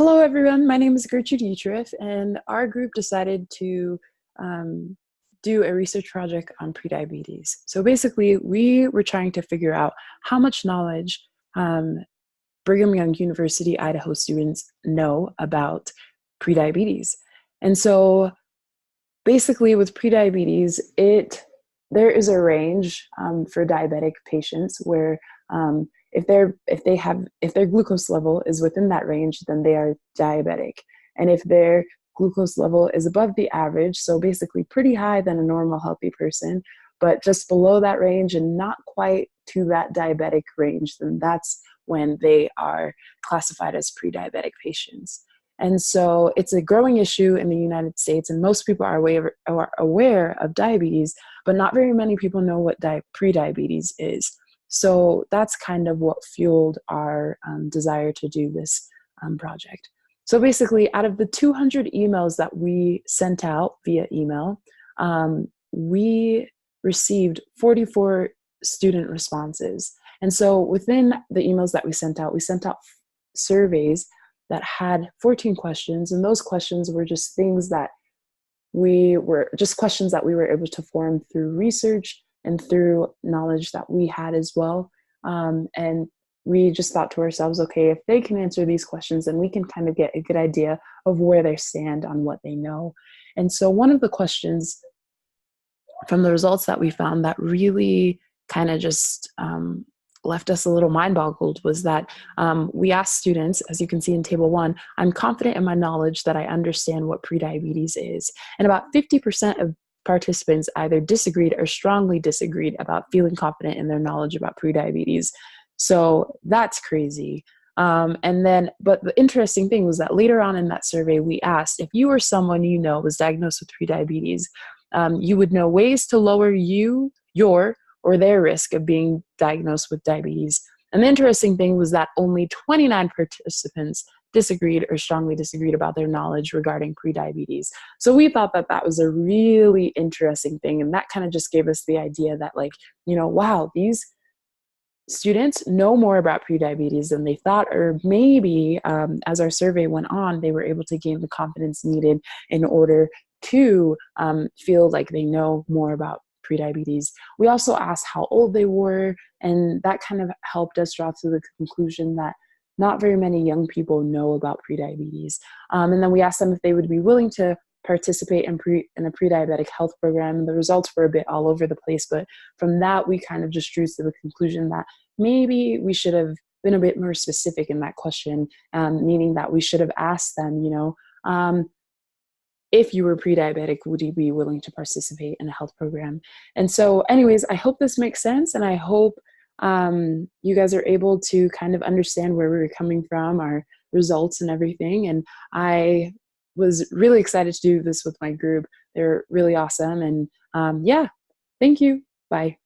Hello, everyone. My name is Gertrude Utriff, and our group decided to um, do a research project on prediabetes. So basically, we were trying to figure out how much knowledge um, Brigham Young University, Idaho students know about prediabetes. And so basically with prediabetes, there is a range for diabetic patients where if their glucose level is within that range, then they are diabetic. And if their glucose level is above the average, so basically pretty high than a normal healthy person, but just below that range and not quite to that diabetic range, then that's when they are classified as pre-diabetic patients. And so it's a growing issue in the United States, and most people are aware of diabetes, but not very many people know what prediabetes is. So that's kind of what fueled our desire to do this project. So basically, out of the 200 emails that we sent out via email, we received 44 student responses. And so within the emails that we sent out surveys that had 14 questions, and those questions were just questions that we were able to form through research and through knowledge that we had as well. And we just thought to ourselves, okay, if they can answer these questions, then we can kind of get a good idea of where they stand on what they know. And so one of the questions from the results that we found that really kind of just left us a little mind boggled was that we asked students, as you can see in table 1, I'm confident in my knowledge that I understand what prediabetes is. And about 50% of participants either disagreed or strongly disagreed about feeling confident in their knowledge about prediabetes. So that's crazy. But the interesting thing was that later on in that survey, we asked if you or someone you know was diagnosed with prediabetes, you would know ways to lower your or their risk of being diagnosed with diabetes. And the interesting thing was that only 29 participants disagreed or strongly disagreed about their knowledge regarding prediabetes. So we thought that that was a really interesting thing. And that kind of just gave us the idea that, like, wow, these students know more about prediabetes than they thought, or maybe as our survey went on, they were able to gain the confidence needed in order to feel like they know more about prediabetes. We also asked how old they were, and that kind of helped us draw to the conclusion that not very many young people know about prediabetes. And then we asked them if they would be willing to participate in a pre-diabetic health program. The results were a bit all over the place, but from that, we kind of just drew to the conclusion that maybe we should have been a bit more specific in that question, meaning that we should have asked them, if you were pre-diabetic, would you be willing to participate in a health program? And so anyways, I hope this makes sense, and I hope you guys are able to kind of understand where we were coming from, our results and everything. And I was really excited to do this with my group. They're really awesome. And yeah, thank you. Bye.